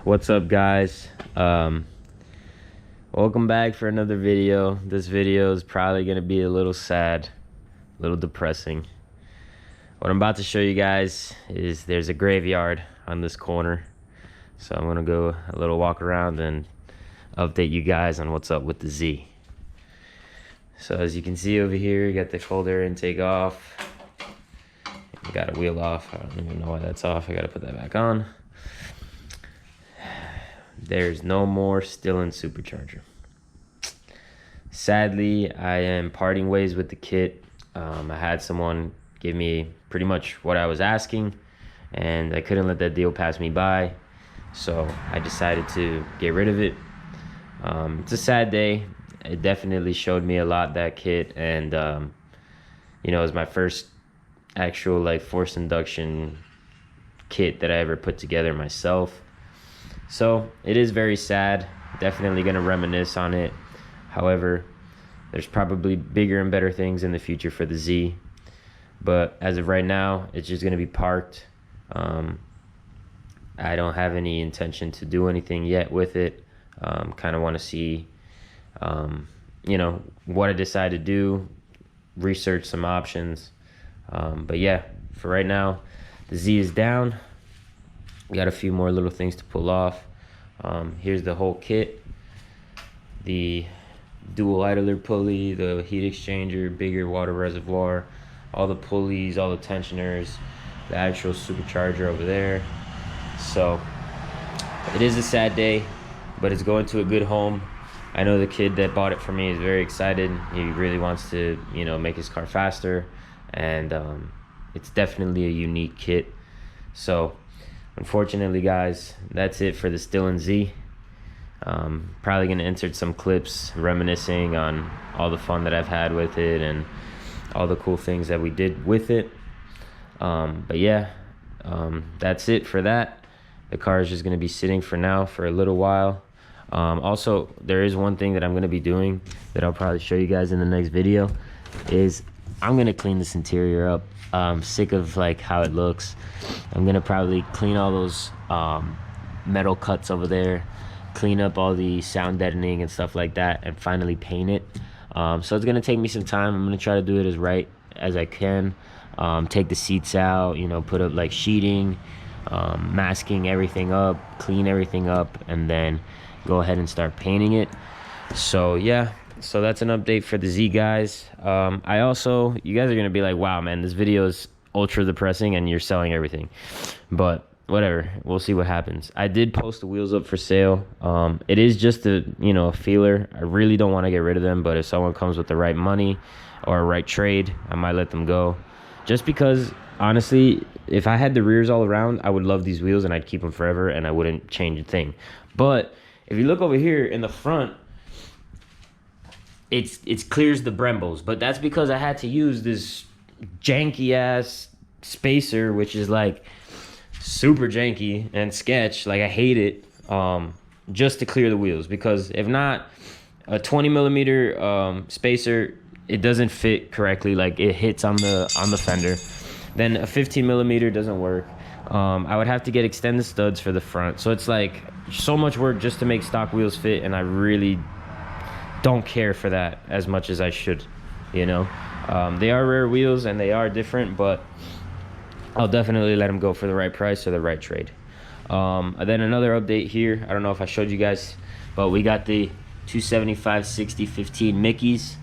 What's up, guys? Welcome back for another video. This video is probably gonna be a little sad, a little depressing. What I'm about to show you guys is there's a graveyard on this corner, so I'm gonna go a little walk around and update you guys on what's up with the Z. So as you can see over here, you got the cold air intake off. You got a wheel off. I don't even know why that's off. I gotta put that back on. There's no more Stillen Supercharger. Sadly, I am parting ways with the kit. I had someone give me pretty much what I was asking, and I couldn't let that deal pass me by, so I decided to get rid of it. It's a sad day. It definitely showed me a lot, that kit, and you know, it was my first actual like forced induction kit that I ever put together myself. So it is very sad. Definitely gonna reminisce on it. However, there's probably bigger and better things in the future for the Z, but as of right now, it's just gonna be parked. I don't have any intention to do anything yet with it. Kind of want to see you know, what I decide to do, research some options, but yeah, for right now the Z is down. We got a few more little things to pull off. Here's the whole kit: the dual idler pulley, the heat exchanger, bigger water reservoir, all the pulleys, all the tensioners, the actual supercharger over there. So it is a sad day, but it's going to a good home. I know the kid that bought it for me is very excited. He really wants to, you know, make his car faster, and it's definitely a unique kit. So unfortunately, guys, that's it for the Stillen Z. Probably gonna insert some clips reminiscing on all the fun that I've had with it and all the cool things that we did with it. But yeah, that's it for that. The car is just gonna be sitting for now for a little while. Also, there is one thing that I'm gonna be doing that I'll probably show you guys in the next video, is I'm gonna clean this interior up. I'm sick of like how it looks. I'm gonna probably clean all those metal cuts over there, clean up all the sound deadening and stuff like that, and finally paint it. So it's gonna take me some time. I'm gonna try to do it as right as I can. Take the seats out, you know, put up like sheeting, masking everything up, clean everything up, and then go ahead and start painting it. So yeah, so that's an update for the Z, guys. I also, you guys are gonna be like, wow man, this video is ultra depressing and you're selling everything, but whatever, we'll see what happens. I did post the wheels up for sale. It is just a, you know, a feeler. I really don't want to get rid of them, but if someone comes with the right money or a right trade, I might let them go, just because honestly, if I had the rears all around, I would love these wheels and I'd keep them forever and I wouldn't change a thing. But if you look over here in the front, it clears the Brembos, but that's because I had to use this janky ass spacer, which is like super janky and sketch. Like, I hate it, just to clear the wheels, because if not, a 20 millimeter spacer, it doesn't fit correctly. Like, it hits on the fender. Then a 15 millimeter doesn't work. I would have to get extended studs for the front, so it's like so much work just to make stock wheels fit, and I really don't care for that as much as I should, you know. They are rare wheels and they are different, but I'll definitely let them go for the right price or the right trade. And then another update here, I don't know if I showed you guys, but we got the 275 60 15 Mickeys.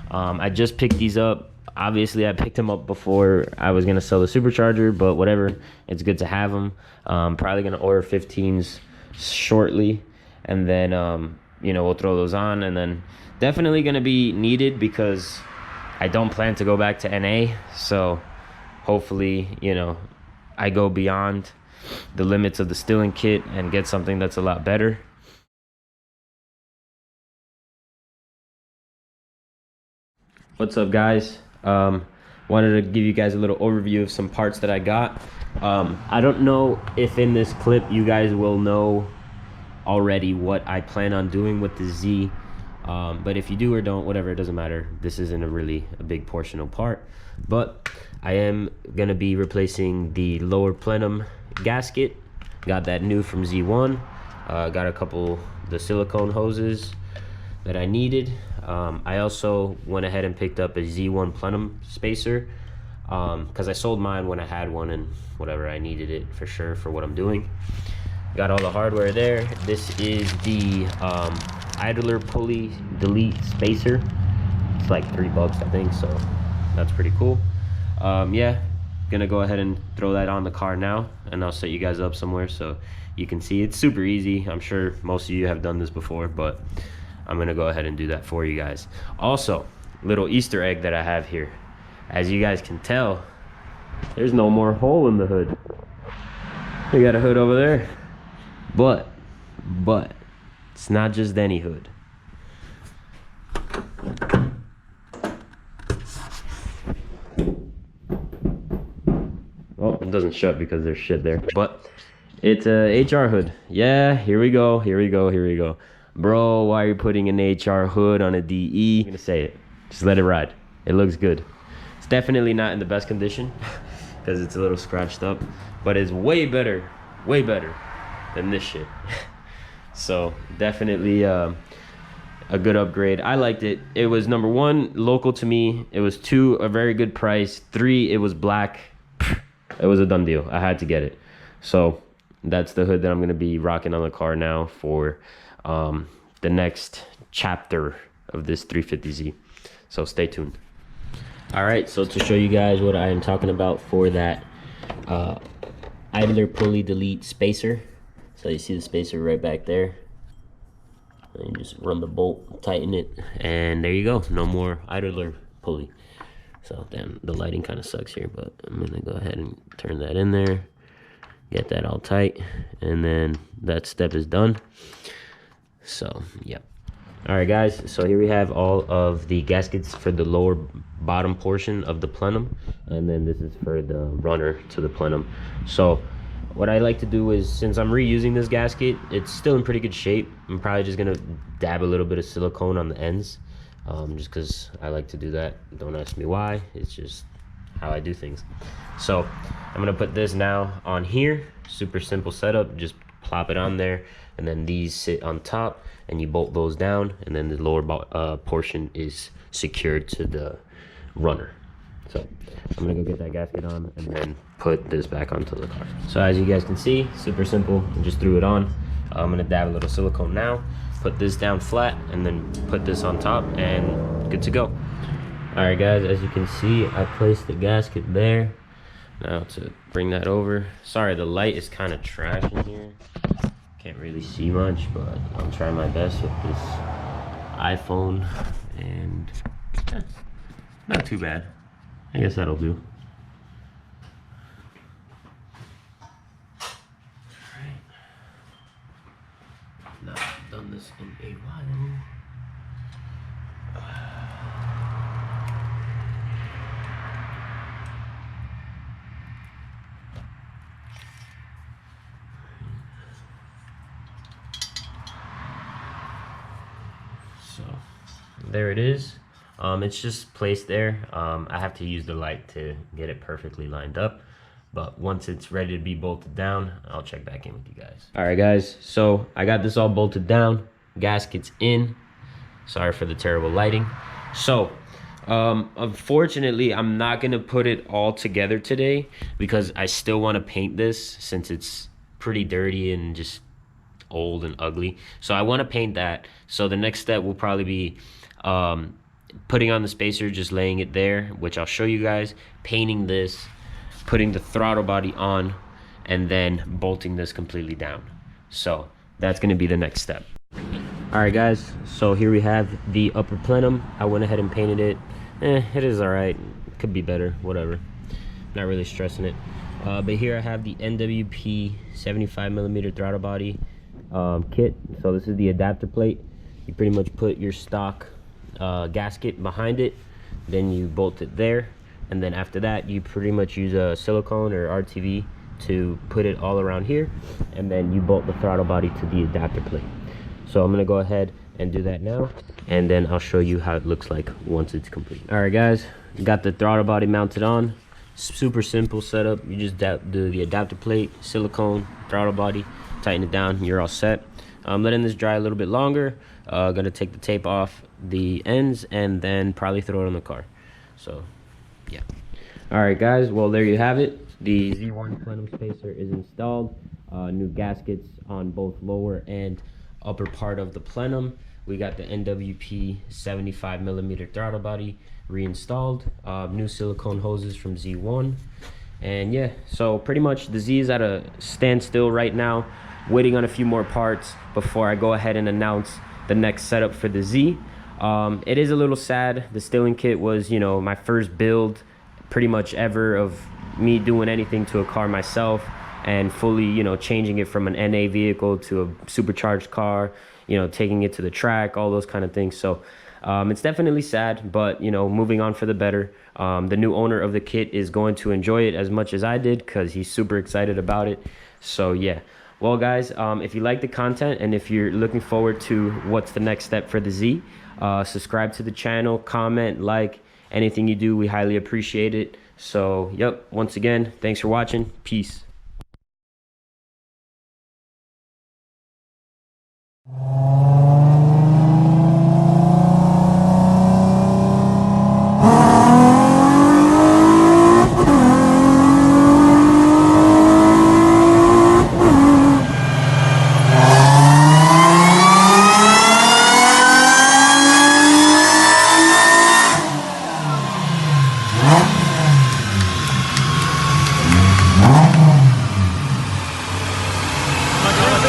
I just picked these up. Obviously I picked them up before I was gonna sell the Supercharger, but whatever, it's good to have them. Probably gonna order 15s shortly, and then you know, we'll throw those on, and then definitely gonna be needed because I don't plan to go back to NA. So hopefully, you know, I go beyond the limits of the Stillen kit and get something that's a lot better. What's up, guys? Wanted to give you guys a little overview of some parts that I got. I don't know if in this clip you guys will know already what I plan on doing with the Z, but if you do or don't, whatever, it doesn't matter. This isn't a big portion of part, but I am gonna be replacing the lower plenum gasket. Got that new from Z1. Got a couple the silicone hoses that I needed. I also went ahead and picked up a Z1 Plenum spacer because I sold mine when I had one, and whatever, I needed it for sure for what I'm doing. Got all the hardware there. This is the idler pulley delete spacer. It's like $3, I think, so that's pretty cool. Yeah, gonna go ahead and throw that on the car now, and I'll set you guys up somewhere so you can see. It's super easy. I'm sure most of you have done this before, but I'm gonna go ahead and do that for you guys. Also, little Easter egg that I have here. As you guys can tell, there's no more hole in the hood. We got a hood over there, but it's not just any hood. Oh, it doesn't shut because there's shit there, but it's a HR hood. Yeah, here we go. Bro, why are you putting an HR hood on a DE? I'm gonna say it, just let it ride. It looks good. It's definitely not in the best condition because it's a little scratched up, but it's way better than this shit. So definitely a good upgrade. I liked it. It was number 1, local to me. It was 2, a very good price. 3, it was black. It was a done deal. I had to get it. So that's the hood that I'm gonna be rocking on the car now for the next chapter of this 350Z. So stay tuned. All right, so to show you guys what I am talking about for that idler pulley delete spacer. So you see the spacer right back there. And you just run the bolt, tighten it, and there you go. No more idler pulley. So damn, the lighting kind of sucks here, but I'm gonna go ahead and turn that in there, get that all tight, and then that step is done. So yeah. All right guys, so here we have all of the gaskets for the lower bottom portion of the plenum, and then this is for the runner to the plenum. So what I like to do is, since I'm reusing this gasket, it's still in pretty good shape. I'm probably just gonna dab a little bit of silicone on the ends, just because I like to do that. Don't ask me why, it's just how I do things. So I'm gonna put this now on here. Super simple setup, just plop it on there, and then these sit on top, and you bolt those down, and then the lower portion is secured to the runner. So I'm gonna go get that gasket on and then put this back onto the car. So as you guys can see, super simple. I just threw it on. I'm gonna dab a little silicone now, put this down flat, and then put this on top, and good to go. All right guys, as you can see, I placed the gasket there. Now to bring that over. Sorry, the light is kind of trash in here. Can't really see much, but I'm trying my best with this iPhone, and yeah, not too bad. I guess that'll do. Alright. Now I've done this in a while. So there it is. It's just placed there. I have to use the light to get it perfectly lined up, but once it's ready to be bolted down, I'll check back in with you guys. All right guys, so I got this all bolted down, gaskets in. Sorry for the terrible lighting. So unfortunately, I'm not gonna put it all together today because I still want to paint this since it's pretty dirty and just old and ugly. So I want to paint that. So the next step will probably be putting on the spacer, just laying it there, which I'll show you guys, painting this, putting the throttle body on, and then bolting this completely down. So that's going to be the next step. All right guys, so here we have the upper plenum. I went ahead and painted it. It is all right, could be better, whatever, not really stressing it. But here I have the NWP 75mm throttle body kit. So this is the adapter plate. You pretty much put your stock gasket behind it, then you bolt it there, and then after that you pretty much use a silicone or RTV to put it all around here, and then you bolt the throttle body to the adapter plate. So I'm gonna go ahead and do that now, and then I'll show you how it looks like once it's complete. All right guys, got the throttle body mounted on. Super simple setup. You just do the adapter plate, silicone, throttle body, tighten it down, you're all set. Letting this dry a little bit longer. Gonna take the tape off the ends and then probably throw it in the car. So yeah. All right guys, well there you have it. The Z1 Plenum spacer is installed. New gaskets on both lower and upper part of the plenum. We got the NWP 75mm throttle body reinstalled. New silicone hoses from Z1. And yeah, so pretty much the Z is at a standstill right now, waiting on a few more parts before I go ahead and announce the next setup for the Z. It is a little sad. The Stillen kit was, you know, my first build pretty much ever of me doing anything to a car myself and fully, you know, changing it from an NA vehicle to a supercharged car, you know, taking it to the track, all those kind of things. So it's definitely sad, but, you know, moving on for the better. The new owner of the kit is going to enjoy it as much as I did because he's super excited about it. So yeah. Well guys, if you like the content and if you're looking forward to what's the next step for the Z, subscribe to the channel, comment, like, anything you do, we highly appreciate it. So yep, once again, thanks for watching. Peace.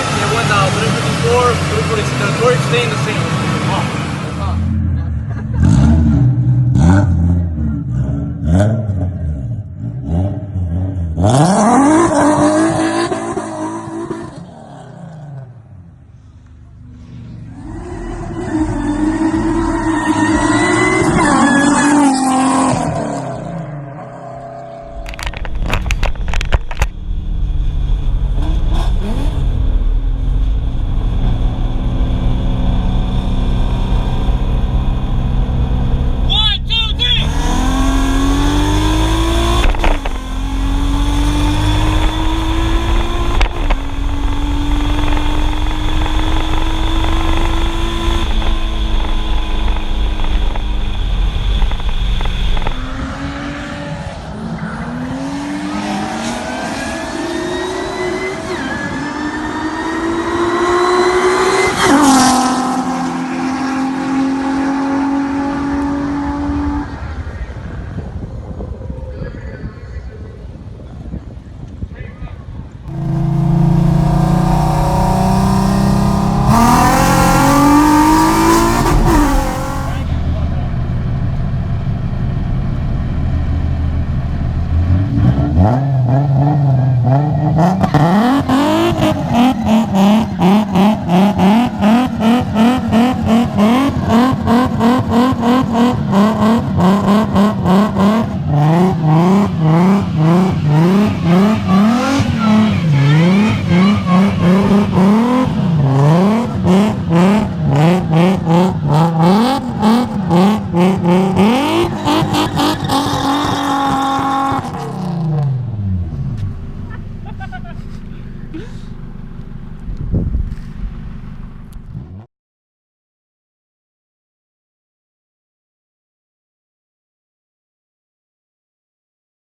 It went now 354, 346, the torque staying the same.